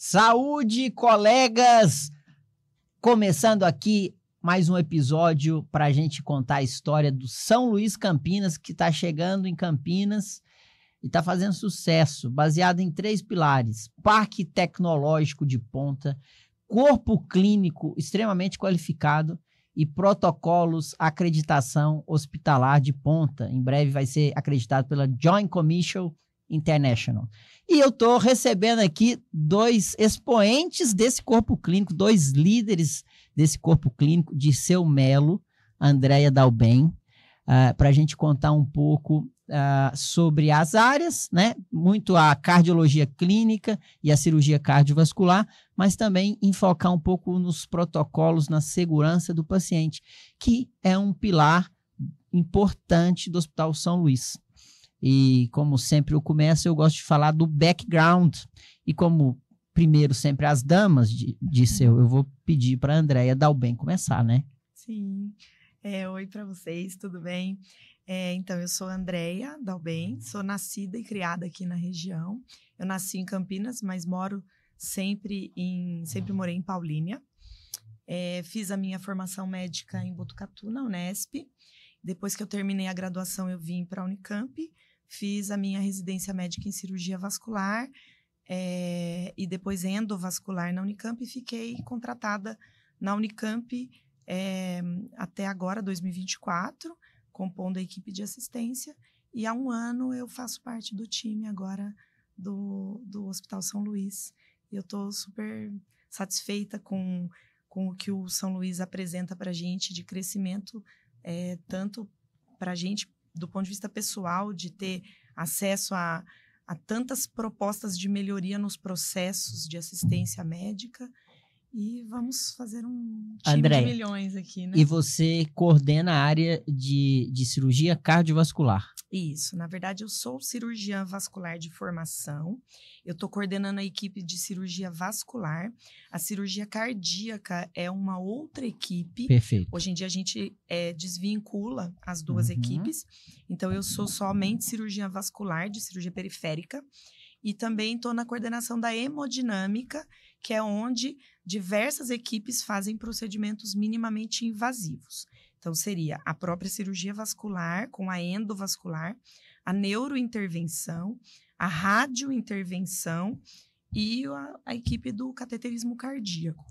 Saúde, colegas! Começando aqui mais um episódio para a gente contar a história do São Luís Campinas, que está chegando em Campinas e está fazendo sucesso, baseado em 3 pilares: parque tecnológico de ponta, corpo clínico extremamente qualificado e protocolos acreditação hospitalar de ponta. Em breve vai ser acreditado pela Joint Commission International. E eu estou recebendo aqui 2 expoentes desse corpo clínico, 2 líderes desse corpo clínico, Dirceu Melo, Andréia Dalben, para a gente contar um pouco sobre as áreas, né? Muito a cardiologia clínica e a cirurgia cardiovascular, mas também enfocar um pouco nos protocolos, na segurança do paciente, que é um pilar importante do Hospital São Luís. E como sempre eu começo, eu gosto de falar do background. E como primeiro sempre as damas, Dirceu, eu vou pedir para a Andréia Dalben começar, né? Sim. Oi para vocês, tudo bem? Então, eu sou a Andréia Dalben, sou nascida e criada aqui na região. Eu nasci em Campinas, mas sempre morei em Paulínia. Fiz a minha formação médica em Botucatu, na Unesp. Depois que eu terminei a graduação, eu vim para a Unicamp. Fiz a minha residência médica em cirurgia vascular e depois endovascular na Unicamp. E fiquei contratada na Unicamp até agora, 2024, compondo a equipe de assistência. E há um ano eu faço parte do time agora do Hospital São Luís. E eu estou super satisfeita com o que o São Luís apresenta para a gente de crescimento, tanto para a gente do ponto de vista pessoal, de ter acesso a tantas propostas de melhoria nos processos de assistência médica. E vamos fazer um time Andréia, de milhões aqui, né? E você coordena a área de cirurgia cardiovascular. Isso, na verdade eu sou cirurgiã vascular de formação, eu estou coordenando a equipe de cirurgia vascular, a cirurgia cardíaca é uma outra equipe. Perfeito. Hoje em dia a gente desvincula as duas equipes, então eu sou somente cirurgiã vascular de cirurgia periférica e também estou na coordenação da hemodinâmica, que é onde diversas equipes fazem procedimentos minimamente invasivos. Então, seria a própria cirurgia vascular, com a endovascular, a neurointervenção, a radiointervenção e a equipe do cateterismo cardíaco.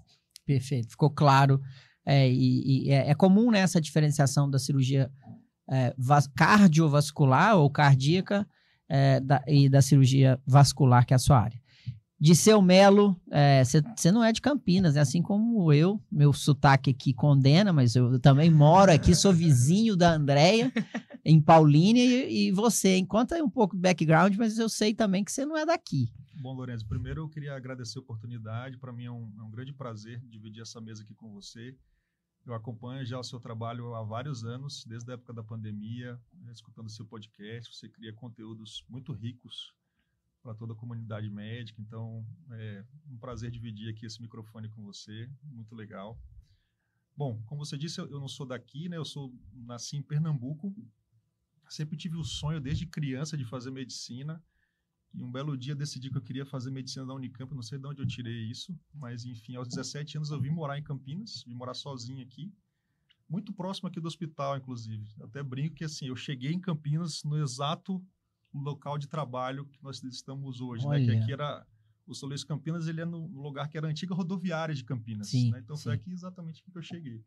Perfeito, ficou claro. É comum, né, essa diferenciação da cirurgia cardiovascular ou cardíaca e da cirurgia vascular, que é a sua área. Dirceu Melo, você não é de Campinas, né? Assim como eu, meu sotaque aqui condena, mas eu também moro aqui, sou vizinho da Andréia, em Paulínia, e você, conta aí um pouco do background, mas eu sei também que você não é daqui. Bom, Lourenço, primeiro eu queria agradecer a oportunidade, para mim é um grande prazer dividir essa mesa aqui com você. Eu acompanho já o seu trabalho há vários anos, desde a época da pandemia, escutando o seu podcast, você cria conteúdos muito ricos para toda a comunidade médica, então é um prazer dividir aqui esse microfone com você, muito legal. Bom, como você disse, eu não sou daqui, né? Nasci em Pernambuco, sempre tive o sonho desde criança de fazer medicina, e um belo dia decidi que eu queria fazer medicina da Unicamp, não sei de onde eu tirei isso, mas enfim, aos 17 anos eu vim morar em Campinas, vim morar sozinho aqui, muito próximo aqui do hospital, inclusive. Eu até brinco que assim, eu cheguei em Campinas no exato local de trabalho que nós estamos hoje, né? Que aqui era o São Luís Campinas, ele é no lugar que era a antiga rodoviária de Campinas, sim, né? Então foi aqui exatamente que eu cheguei.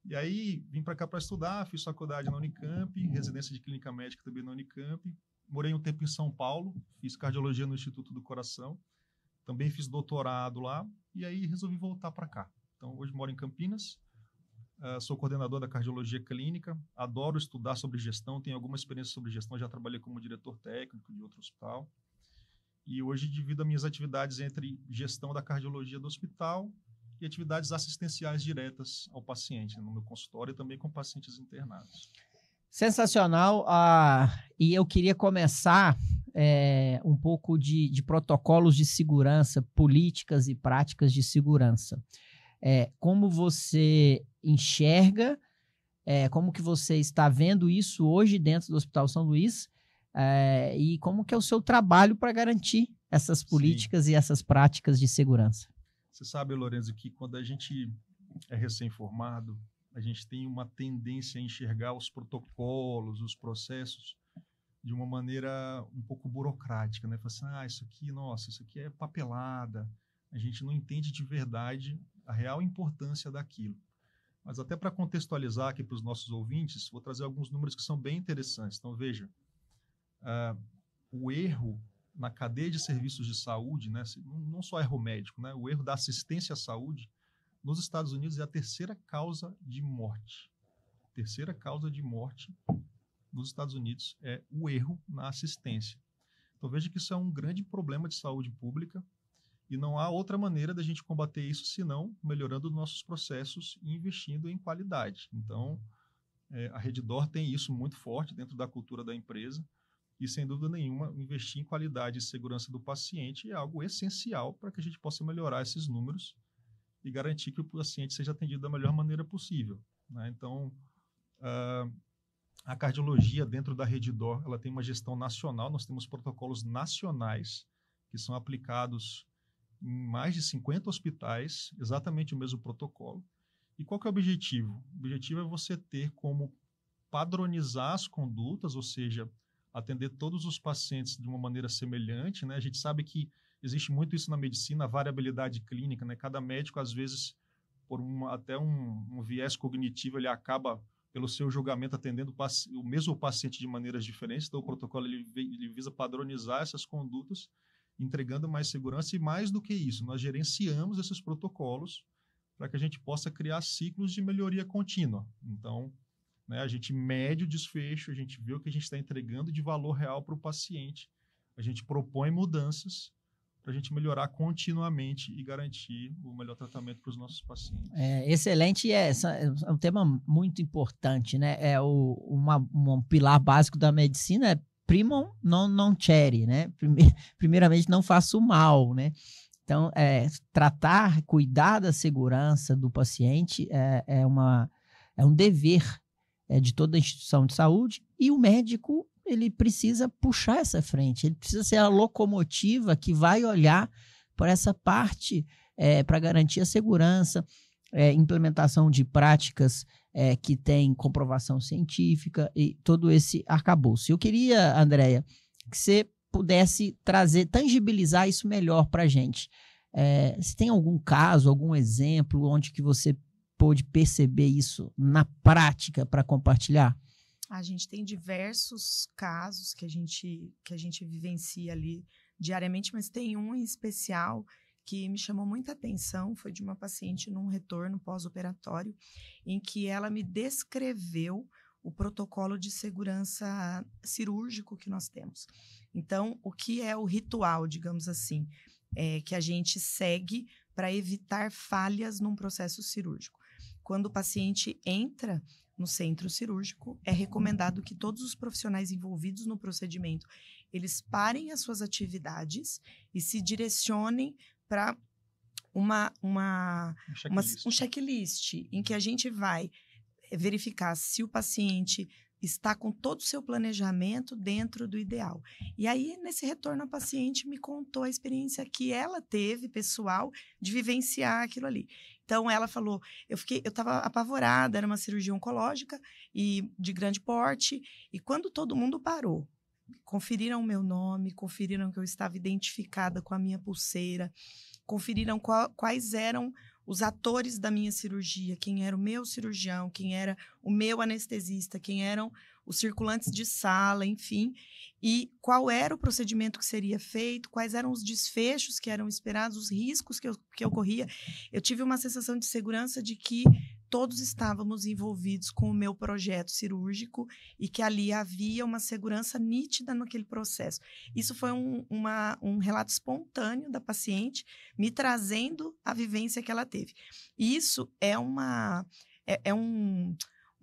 E aí vim para cá para estudar, fiz faculdade na Unicamp, residência de clínica médica também na Unicamp, morei um tempo em São Paulo, fiz cardiologia no Instituto do Coração, também fiz doutorado lá e aí resolvi voltar para cá. Então hoje moro em Campinas. Sou coordenador da cardiologia clínica, adoro estudar sobre gestão, tenho alguma experiência sobre gestão, já trabalhei como diretor técnico de outro hospital. E hoje divido as minhas atividades entre gestão da cardiologia do hospital e atividades assistenciais diretas ao paciente, no meu consultório e também com pacientes internados. Sensacional. E eu queria começar um pouco de protocolos de segurança, políticas e práticas de segurança. Como você enxerga, como que você está vendo isso hoje dentro do Hospital São Luís e como que é o seu trabalho para garantir essas políticas e essas práticas de segurança? Você sabe, Lorenzo, que quando a gente é recém-formado, a gente tem uma tendência a enxergar os protocolos, os processos, de uma maneira um pouco burocrática, né? Fala assim, isso aqui, nossa, isso aqui é papelada. A gente não entende de verdade a real importância daquilo. Mas até para contextualizar aqui para os nossos ouvintes, vou trazer alguns números que são bem interessantes. Então, veja, o erro na cadeia de serviços de saúde, né, não só erro médico, né, o erro da assistência à saúde, nos Estados Unidos é a terceira causa de morte. Terceira causa de morte nos Estados Unidos é o erro na assistência. Então, veja que isso é um grande problema de saúde pública e não há outra maneira da gente combater isso senão melhorando nossos processos e investindo em qualidade. Então, a Redditor tem isso muito forte dentro da cultura da empresa e, sem dúvida nenhuma, investir em qualidade e segurança do paciente é algo essencial para que a gente possa melhorar esses números e garantir que o paciente seja atendido da melhor maneira possível, né? Então, a cardiologia dentro da Redditor, ela tem uma gestão nacional, nós temos protocolos nacionais que são aplicados em mais de 50 hospitais, exatamente o mesmo protocolo. E qual que é o objetivo? O objetivo é você ter como padronizar as condutas, ou seja, atender todos os pacientes de uma maneira semelhante, né? A gente sabe que existe muito isso na medicina, a variabilidade clínica, né? Cada médico, às vezes, por até um viés cognitivo, ele acaba, pelo seu julgamento, atendendo o mesmo paciente de maneiras diferentes. Então, o protocolo ele visa padronizar essas condutas, entregando mais segurança e, mais do que isso, nós gerenciamos esses protocolos para que a gente possa criar ciclos de melhoria contínua. Então, né, a gente mede o desfecho, a gente vê o que a gente está entregando de valor real para o paciente, a gente propõe mudanças para a gente melhorar continuamente e garantir o melhor tratamento para os nossos pacientes. Excelente, é um tema muito importante, né? Um pilar básico da medicina é primum non nocere, né? Primeiramente, não faça o mal, né? Então, cuidar da segurança do paciente é um dever de toda a instituição de saúde, e o médico ele precisa puxar essa frente, ele precisa ser a locomotiva que vai olhar por essa parte para garantir a segurança, implementação de práticas que tem comprovação científica e todo esse arcabouço. Eu queria, Andréia, que você pudesse tangibilizar isso melhor para a gente. Se tem algum caso, algum exemplo onde que você pôde perceber isso na prática para compartilhar? A gente tem diversos casos que a gente vivencia ali diariamente, mas tem um em especial que me chamou muita atenção, foi de uma paciente num retorno pós-operatório, em que ela me descreveu o protocolo de segurança cirúrgico que nós temos. Então, o que é o ritual, digamos assim, que a gente segue para evitar falhas num processo cirúrgico? Quando o paciente entra no centro cirúrgico, é recomendado que todos os profissionais envolvidos no procedimento, eles parem as suas atividades e se direcionem para um checklist em que a gente vai verificar se o paciente está com todo o seu planejamento dentro do ideal. E aí, nesse retorno, a paciente me contou a experiência que ela teve, pessoal, de vivenciar aquilo ali. Então, ela falou, eu estava apavorada, era uma cirurgia oncológica e de grande porte, e quando todo mundo parou, conferiram o meu nome, conferiram que eu estava identificada com a minha pulseira, conferiram quais eram os atores da minha cirurgia, quem era o meu cirurgião, quem era o meu anestesista, quem eram os circulantes de sala, enfim, e qual era o procedimento que seria feito, quais eram os desfechos que eram esperados, os riscos que ocorria. Eu tive uma sensação de segurança de que todos estávamos envolvidos com o meu projeto cirúrgico e que ali havia uma segurança nítida naquele processo. Isso foi um relato espontâneo da paciente, me trazendo a vivência que ela teve. E isso é uma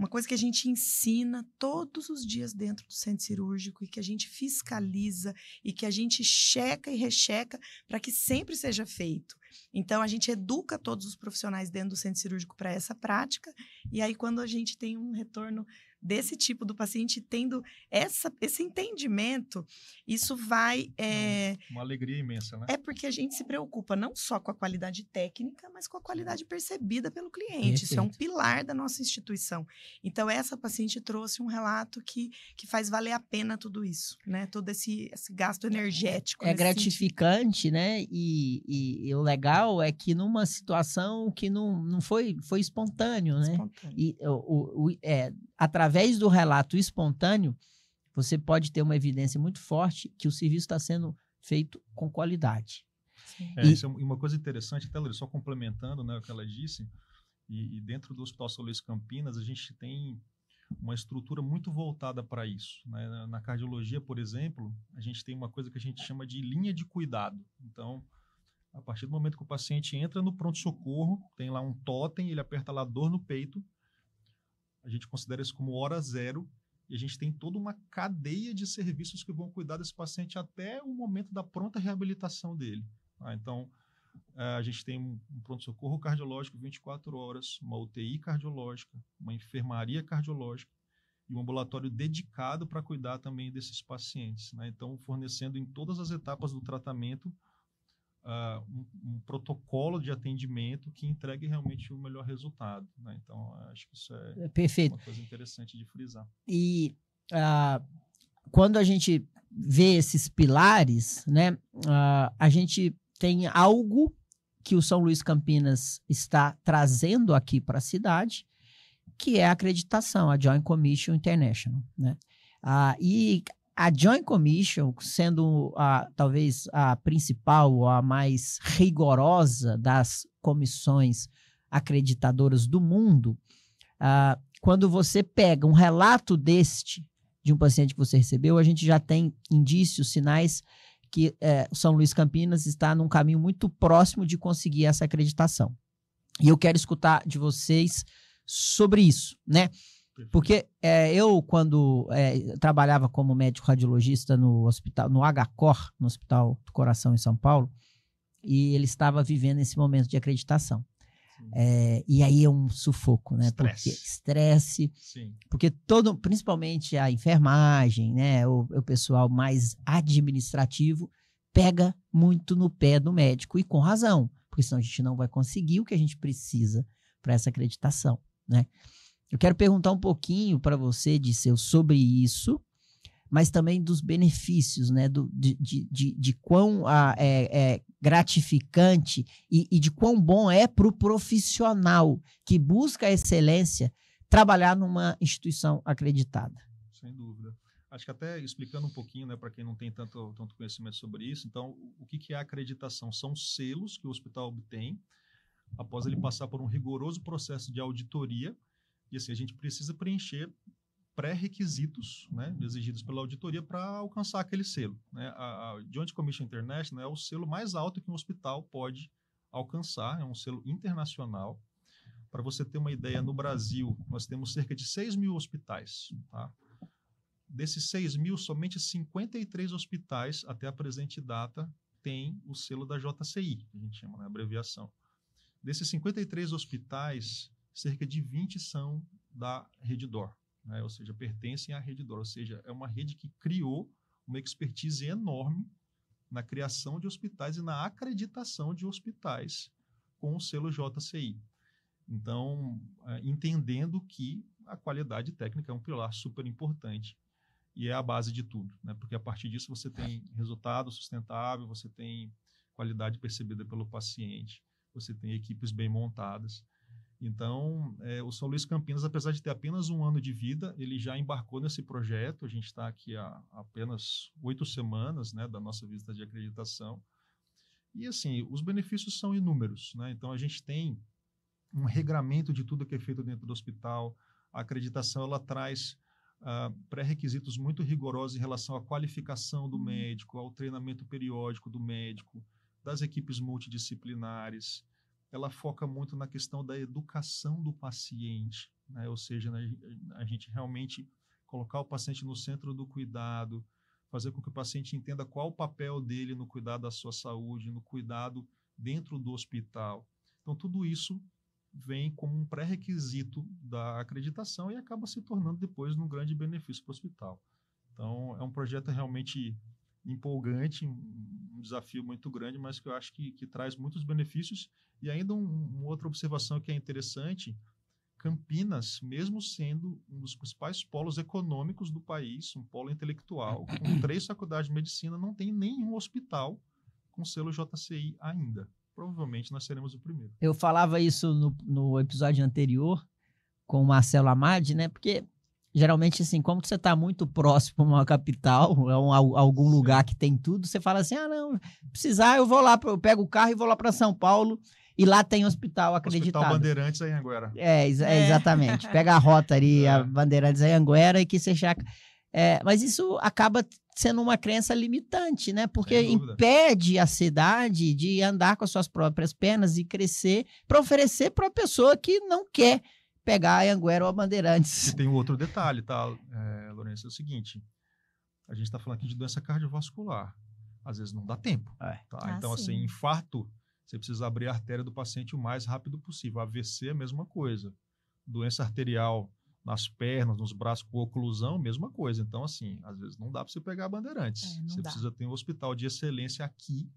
coisa que a gente ensina todos os dias dentro do centro cirúrgico e que a gente fiscaliza e que a gente checa e recheca para que sempre seja feito. Então, a gente educa todos os profissionais dentro do centro cirúrgico para essa prática, e aí quando a gente tem um retorno desse tipo do paciente, tendo esse entendimento, isso vai... Uma alegria imensa, né? É porque a gente se preocupa não só com a qualidade técnica, mas com a qualidade percebida pelo cliente. Isso é um pilar da nossa instituição. Então, essa paciente trouxe um relato que faz valer a pena tudo isso, né? Todo esse gasto energético. É gratificante, né? E o legal é que numa situação que não foi espontâneo, né? Espontâneo. E através do relato espontâneo, você pode ter uma evidência muito forte que o serviço está sendo feito com qualidade. Isso é uma coisa interessante, até só complementando, né, o que ela disse, e dentro do Hospital São Luís Campinas, a gente tem uma estrutura muito voltada para isso, né? Na cardiologia, por exemplo, a gente tem uma coisa que a gente chama de linha de cuidado. Então, a partir do momento que o paciente entra no pronto-socorro, tem lá um totem, ele aperta lá dor no peito, a gente considera isso como hora zero, e a gente tem toda uma cadeia de serviços que vão cuidar desse paciente até o momento da pronta reabilitação dele. Então, a gente tem um pronto-socorro cardiológico 24 horas, uma UTI cardiológica, uma enfermaria cardiológica e um ambulatório dedicado para cuidar também desses pacientes, né? Então, fornecendo em todas as etapas do tratamento um protocolo de atendimento que entregue realmente o melhor resultado, né? Então, acho que isso é perfeito. Uma coisa interessante de frisar. E quando a gente vê esses pilares, né, a gente tem algo que o São Luís Campinas está trazendo aqui para a cidade, que é a acreditação, a Joint Commission International, né? E a Joint Commission, sendo talvez a principal ou a mais rigorosa das comissões acreditadoras do mundo, quando você pega um relato de um paciente que você recebeu, a gente já tem indícios, sinais que o São Luís Campinas está num caminho muito próximo de conseguir essa acreditação. E eu quero escutar de vocês sobre isso, né? Porque eu, quando trabalhava como médico radiologista no hospital, no HCOR, no Hospital do Coração em São Paulo, e ele estava vivendo esse momento de acreditação. E aí é um sufoco, né? Porque estresse, porque principalmente a enfermagem, né? O pessoal mais administrativo pega muito no pé do médico, e com razão, porque senão a gente não vai conseguir o que a gente precisa para essa acreditação, né? Eu quero perguntar um pouquinho para você, Disseu, sobre isso, mas também dos benefícios, né? De quão gratificante e de quão bom é para o profissional que busca a excelência trabalhar numa instituição acreditada. Sem dúvida. Acho que até explicando um pouquinho, né, para quem não tem tanto conhecimento sobre isso, então, o que é a acreditação? São selos que o hospital obtém após ele passar por um rigoroso processo de auditoria, e assim, a gente precisa preencher pré-requisitos, né, exigidos pela auditoria para alcançar aquele selo, né? A Joint Commission International é o selo mais alto que um hospital pode alcançar, é um selo internacional. Para você ter uma ideia, no Brasil, nós temos cerca de 6 mil hospitais, tá? Desses 6 mil, somente 53 hospitais, até a presente data, têm o selo da JCI, que a gente chama, né, abreviação. Desses 53 hospitais, cerca de 20 são da Redditor, né? Ou seja, pertencem à Redditor, ou seja, é uma rede que criou uma expertise enorme na criação de hospitais e na acreditação de hospitais com o selo JCI. Então, entendendo que a qualidade técnica é um pilar super importante e é a base de tudo, né? Porque a partir disso você tem resultado sustentável, você tem qualidade percebida pelo paciente, você tem equipes bem montadas. Então, o São Luís Campinas, apesar de ter apenas 1 ano de vida, ele já embarcou nesse projeto. A gente está aqui há apenas 8 semanas, né, da nossa visita de acreditação. E, assim, os benefícios são inúmeros, né? Então, a gente tem um regramento de tudo que é feito dentro do hospital. A acreditação, ela traz pré-requisitos muito rigorosos em relação à qualificação do médico, ao treinamento periódico do médico, das equipes multidisciplinares. Ela foca muito na questão da educação do paciente, né? Ou seja, a gente realmente colocar o paciente no centro do cuidado, fazer com que o paciente entenda qual o papel dele no cuidado da sua saúde, no cuidado dentro do hospital. Então, tudo isso vem como um pré-requisito da acreditação e acaba se tornando depois um grande benefício para o hospital. Então, é um projeto realmente empolgante, um desafio muito grande, mas que eu acho que traz muitos benefícios. E ainda uma outra observação que é interessante, Campinas, mesmo sendo um dos principais polos econômicos do país, um polo intelectual, com 3 faculdades de medicina, não tem nenhum hospital com selo JCI ainda. Provavelmente nós seremos o primeiro. Eu falava isso no episódio anterior com o Marcelo Amadi, né? Porque geralmente, assim, como você está muito próximo a uma capital, algum lugar que tem tudo, você fala assim, não, precisar, eu vou lá, eu pego o carro e vou lá para São Paulo e lá tem hospital acreditado. Hospital Bandeirantes em Anhanguera. Exatamente. Pega a rota ali, a Bandeirantes em Anhanguera e que você já... mas isso acaba sendo uma crença limitante, né? Porque impede a cidade de andar com as suas próprias pernas e crescer para oferecer para a pessoa que não quer pegar a Anhanguera ou a Bandeirantes. E tem um outro detalhe, tá, Lourenço? É o seguinte, a gente está falando aqui de doença cardiovascular. Às vezes não dá tempo. Tá? Então, assim, infarto, você precisa abrir a artéria do paciente o mais rápido possível. AVC é a mesma coisa. Doença arterial nas pernas, nos braços com oclusão, mesma coisa. Então, assim, às vezes não dá para você pegar a Bandeirantes. Você precisa ter um hospital de excelência aqui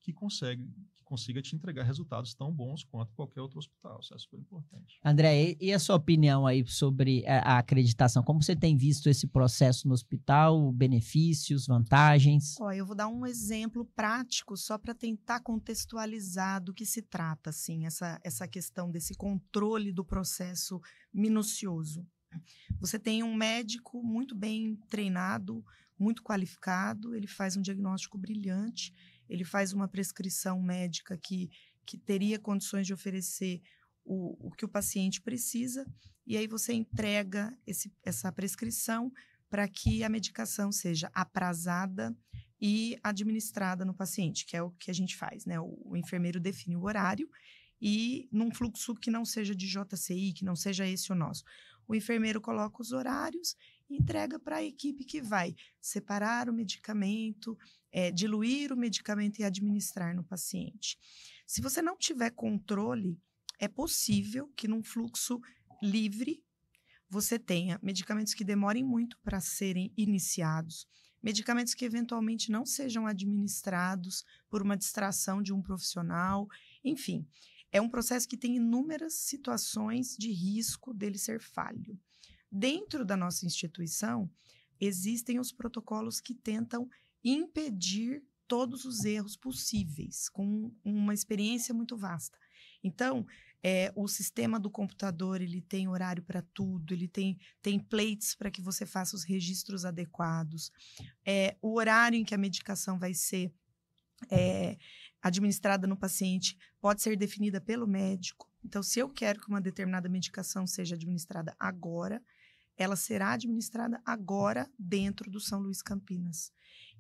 que consiga te entregar resultados tão bons quanto qualquer outro hospital. Isso é super importante. André, e a sua opinião aí sobre a acreditação? Como você tem visto esse processo no hospital? Benefícios, vantagens? Eu vou dar um exemplo prático só para tentar contextualizar do que se trata, assim, essa questão desse controle do processo minucioso. Você tem um médico muito bem treinado, muito qualificado, ele faz um diagnóstico brilhante, ele faz uma prescrição médica que teria condições de oferecer o que o paciente precisa, e aí você entrega essa prescrição para que a medicação seja aprazada e administrada no paciente, que é o que a gente faz, né? O enfermeiro define o horário e num fluxo que não seja de JCI, que não seja esse o nosso. O enfermeiro coloca os horários e entrega para a equipe que vai separar o medicamento, diluir o medicamento e administrar no paciente. Se você não tiver controle, é possível que num fluxo livre você tenha medicamentos que demorem muito para serem iniciados, medicamentos que eventualmente não sejam administrados por uma distração de um profissional, enfim. É um processo que tem inúmeras situações de risco dele ser falho. Dentro da nossa instituição, existem os protocolos que tentam impedir todos os erros possíveis, com uma experiência muito vasta. Então, o sistema do computador, ele tem horário para tudo, ele tem templates para que você faça os registros adequados, o horário em que a medicação vai ser administrada no paciente pode ser definida pelo médico. Então, se eu quero que uma determinada medicação seja administrada agora, ela será administrada agora dentro do São Luís Campinas.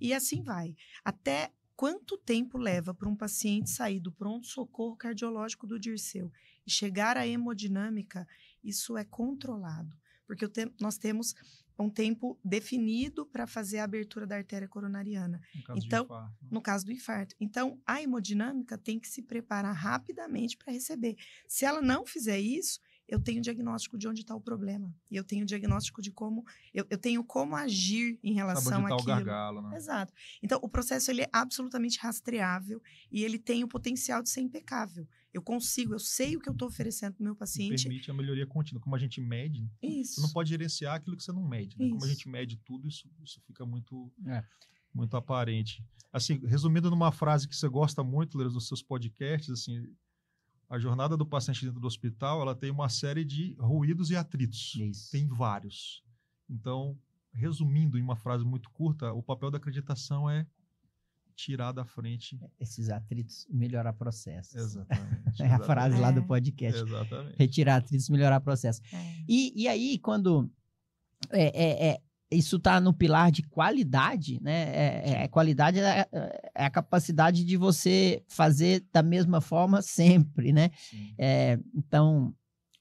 E assim vai. Até quanto tempo leva para um paciente sair do pronto-socorro cardiológico do Dirceu e chegar à hemodinâmica, isso é controlado. Porque nós temos um tempo definido para fazer a abertura da artéria coronariana. No caso do infarto. Então, a hemodinâmica tem que se preparar rapidamente para receber. Se ela não fizer isso, eu tenho diagnóstico de onde está o problema. E eu tenho diagnóstico de como... Eu tenho como agir em relação àquilo. O gargalo, né? Exato. Então, o processo ele é absolutamente rastreável e ele tem o potencial de ser impecável. Eu sei o que eu estou oferecendo para o meu paciente. E permite a melhoria contínua. Como a gente mede, isso. Você não pode gerenciar aquilo que você não mede. Né? Como a gente mede tudo, isso fica muito, muito aparente. Assim, resumindo numa frase que você gosta muito, Leiros, nos seus podcasts, assim... A jornada do paciente dentro do hospital, ela tem uma série de ruídos e atritos. Isso. Tem vários. Então, resumindo em uma frase muito curta, o papel da acreditação é tirar da frente esses atritos e melhorar processos. Exatamente. É a frase lá do podcast. Exatamente. Retirar atritos e melhorar processo. E aí, quando isso está no pilar de qualidade, né? Qualidade é a capacidade de você fazer da mesma forma sempre, né? Então,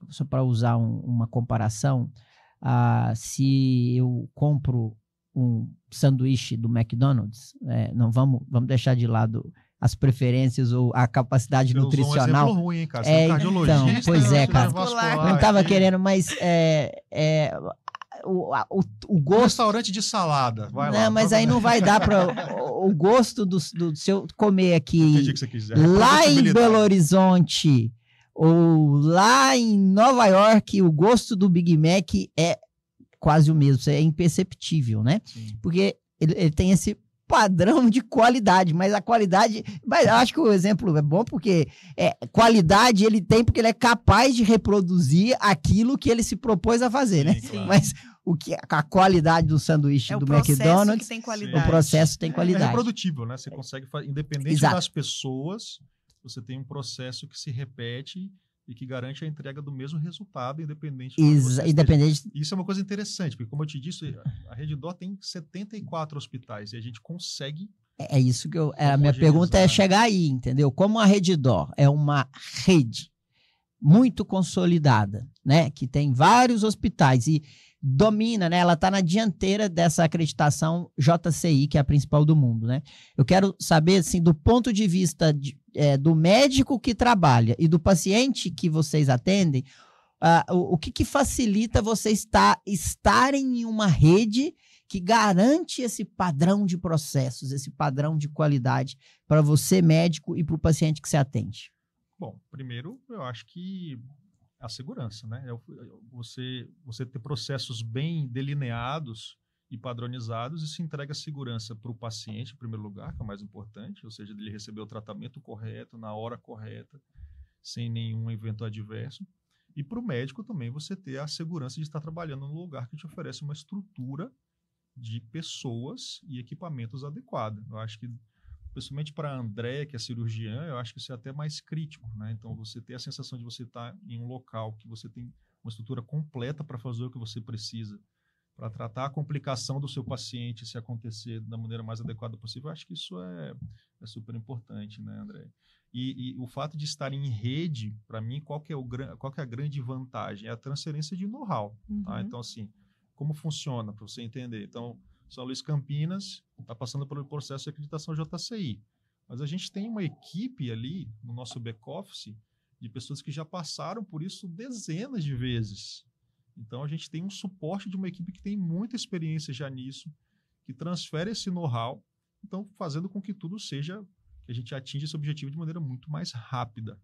só para usar uma comparação, se eu compro um sanduíche do McDonald's, vamos deixar de lado as preferências ou a capacidade Você nutricional. usou um exemplo ruim, hein, cara? Você é um então, cardiologista, pois é, cara. vascular, Não estava aqui. querendo, mas o gosto... Restaurante de salada, vai lá. Não, mas aí não vai dar para o gosto do seu comer aqui Entendi o que você quis dizer. lá em Belo Horizonte ou lá em Nova York, o gosto do Big Mac é quase o mesmo, é imperceptível, né? Sim. Porque ele tem esse padrão de qualidade, mas a qualidade, mas eu acho que o exemplo é bom porque qualidade ele tem porque ele é capaz de reproduzir aquilo que ele se propôs a fazer, né? Claro. Mas a qualidade do sanduíche do McDonald's, que tem qualidade. o processo tem É qualidade. reprodutível, né? Você consegue fazer, independente Exato. das pessoas, você tem um processo que se repete e que garante a entrega do mesmo resultado, independente do que você esteja. Independente. Isso é uma coisa interessante, porque como eu te disse, a Redditor tem 74 hospitais e a gente consegue... É isso que a minha pergunta é chegar aí, entendeu? Como a Redditor é uma rede muito consolidada, né? Que tem vários hospitais e domina, né? Ela está na dianteira dessa acreditação JCI, que é a principal do mundo, né? Eu quero saber, assim, do ponto de vista do médico que trabalha e do paciente que vocês atendem, o que facilita vocês estarem em uma rede que garante esse padrão de processos, esse padrão de qualidade para você, médico, e para o paciente que você atende? Bom, primeiro, eu acho que a segurança, né? Você ter processos bem delineados e padronizados, isso entrega segurança para o paciente, em primeiro lugar, que é o mais importante, ou seja, ele receber o tratamento correto, na hora correta, sem nenhum evento adverso. E para o médico também você ter a segurança de estar trabalhando num lugar que te oferece uma estrutura de pessoas e equipamentos adequada. Eu acho que, principalmente para a Andréia, que é cirurgiã, eu acho que isso é até mais crítico, né? Então, você ter a sensação de você estar em um local que você tem uma estrutura completa para fazer o que você precisa, para tratar a complicação do seu paciente, se acontecer da maneira mais adequada possível, eu acho que isso é super importante, né, André? E o fato de estar em rede, para mim, qual que é a grande vantagem? É a transferência de know-how, tá? Então, assim, como funciona, para você entender? Então, São Luís Campinas está passando pelo processo de acreditação JCI. Mas a gente tem uma equipe ali no nosso back-office de pessoas que já passaram por isso dezenas de vezes. Então, a gente tem um suporte de uma equipe que tem muita experiência já nisso, que transfere esse know-how, então fazendo com que tudo seja, que a gente atinja esse objetivo de maneira muito mais rápida.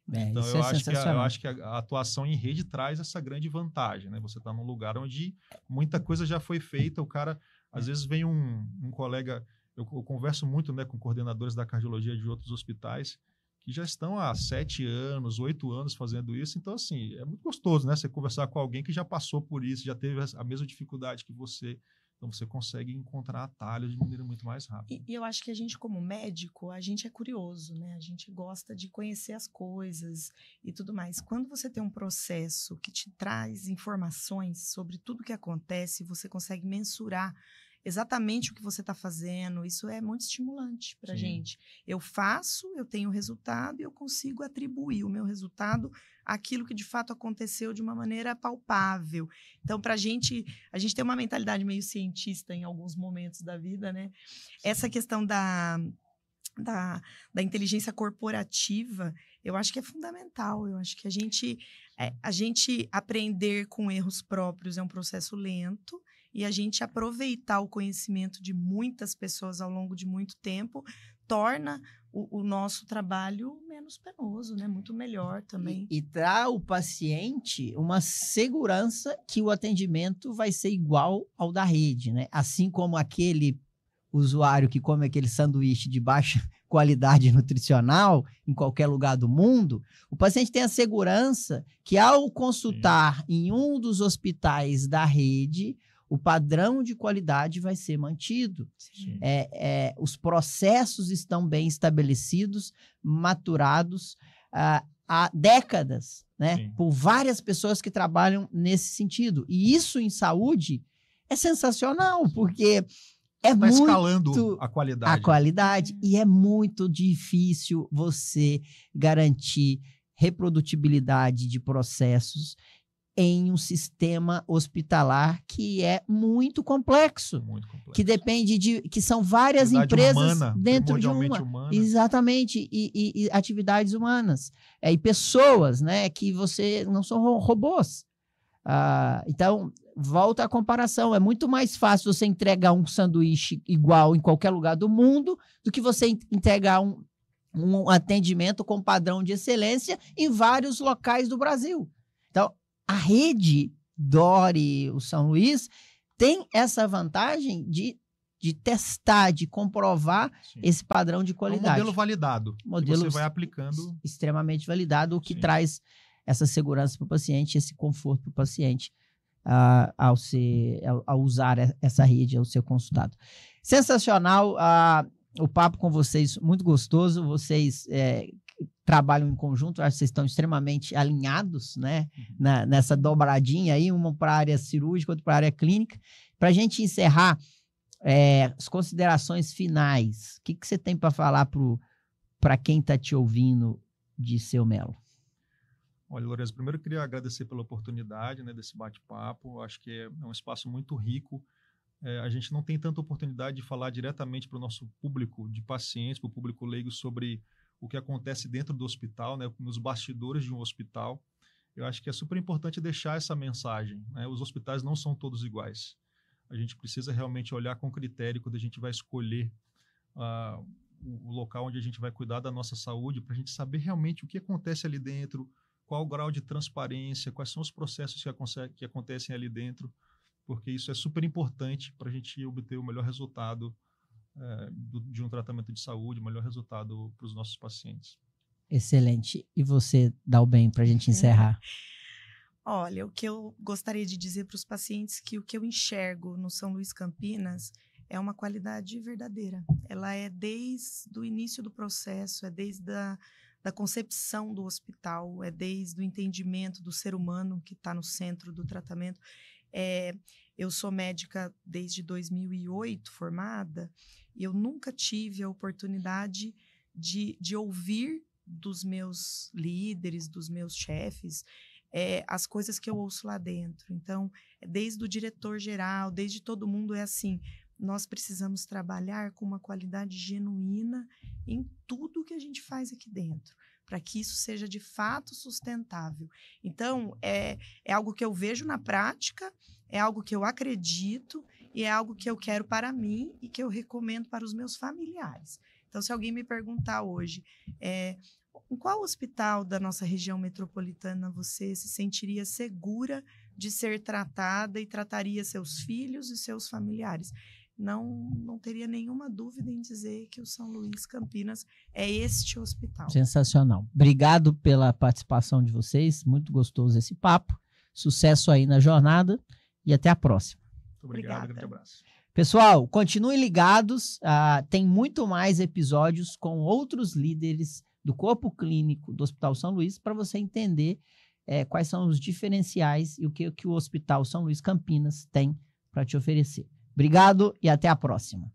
Então, isso eu acho que a atuação em rede traz essa grande vantagem, né? Você está num lugar onde muita coisa já foi feita, o cara, às vezes vem um colega, eu converso muito, né, com coordenadores da cardiologia de outros hospitais, que já estão há 7 anos, 8 anos fazendo isso, então, assim, é muito gostoso, né? Você conversar com alguém que já passou por isso, já teve a mesma dificuldade que você. Então, você consegue encontrar atalhos de maneira muito mais rápida. E eu acho que a gente, como médico, a gente é curioso, né? A gente gosta de conhecer as coisas e tudo mais. Quando você tem um processo que te traz informações sobre tudo que acontece, você consegue mensurar exatamente o que você está fazendo, isso é muito estimulante para a gente. Eu faço, eu tenho o resultado e eu consigo atribuir o meu resultado àquilo que de fato aconteceu de uma maneira palpável. Então, para a gente tem uma mentalidade meio cientista em alguns momentos da vida, né? Essa questão da inteligência corporativa, eu acho que é fundamental. Eu acho que a gente aprender com erros próprios é um processo lento, e a gente aproveitar o conhecimento de muitas pessoas ao longo de muito tempo torna o nosso trabalho menos penoso, né? Muito melhor também. E dá ao paciente uma segurança que o atendimento vai ser igual ao da rede, né? Assim como aquele usuário que come aquele sanduíche de baixa qualidade nutricional em qualquer lugar do mundo, o paciente tem a segurança que ao consultar em um dos hospitais da rede, o padrão de qualidade vai ser mantido. Os processos estão bem estabelecidos, maturados há décadas, né? Por várias pessoas que trabalham nesse sentido. E isso em saúde é sensacional, porque Está escalando a qualidade. A qualidade. E é muito difícil você garantir reprodutibilidade de processos em um sistema hospitalar que é muito complexo. Muito complexo. Que depende que são várias empresas humana, dentro de uma. humana. Exatamente, e atividades humanas. E pessoas, né, que você não são robôs. Então, volta à comparação. É muito mais fácil você entregar um sanduíche igual em qualquer lugar do mundo do que você entregar um atendimento com padrão de excelência em vários locais do Brasil. Então, a rede Dore, o São Luís, tem essa vantagem de testar, de comprovar esse padrão de qualidade. É um modelo validado, que você vai aplicando. Extremamente validado, o que traz essa segurança para o paciente, esse conforto para o paciente ao usar essa rede, ao ser consultado. Sensacional, o papo com vocês, muito gostoso, vocês trabalham em conjunto, acho que vocês estão extremamente alinhados, né, nessa dobradinha aí, uma para a área cirúrgica, outra para a área clínica. Para a gente encerrar, as considerações finais, o que você tem para falar para quem está te ouvindo de Seu Melo? Olha, Lourenço, primeiro eu queria agradecer pela oportunidade, né, desse bate-papo. Acho que é um espaço muito rico. A gente não tem tanta oportunidade de falar diretamente para o nosso público de pacientes, para o público leigo, sobre o que acontece dentro do hospital, né, nos bastidores de um hospital. Eu acho que é super importante deixar essa mensagem, né? Os hospitais não são todos iguais. A gente precisa realmente olhar com critério quando a gente vai escolher o local onde a gente vai cuidar da nossa saúde, para a gente saber realmente o que acontece ali dentro, qual o grau de transparência, quais são os processos que acontecem ali dentro, porque isso é super importante para a gente obter o melhor resultado de um tratamento de saúde, o melhor resultado para os nossos pacientes. Excelente. E você, Dalben, para a gente encerrar? Olha, o que eu gostaria de dizer para os pacientes que o que eu enxergo no São Luís Campinas é uma qualidade verdadeira. Ela é desde o início do processo, é desde da concepção do hospital, é desde o entendimento do ser humano que está no centro do tratamento. Eu sou médica desde 2008, formada, e eu nunca tive a oportunidade de ouvir dos meus líderes, dos meus chefes, as coisas que eu ouço lá dentro. Então, desde o diretor-geral, desde todo mundo, é assim, nós precisamos trabalhar com uma qualidade genuína em tudo que a gente faz aqui dentro, para que isso seja de fato sustentável. Então, é algo que eu vejo na prática, é algo que eu acredito e é algo que eu quero para mim e que eu recomendo para os meus familiares. Então, se alguém me perguntar hoje, em qual hospital da nossa região metropolitana você se sentiria segura de ser tratada e trataria seus filhos e seus familiares? Não teria nenhuma dúvida em dizer que o São Luís Campinas é este hospital. Sensacional. Obrigado pela participação de vocês. Muito gostoso esse papo. Sucesso aí na jornada e até a próxima. Muito obrigado. Grande abraço. Pessoal, continuem ligados. Tem muito mais episódios com outros líderes do corpo clínico do Hospital São Luís para você entender quais são os diferenciais e o que o Hospital São Luís Campinas tem para te oferecer. Obrigado e até a próxima.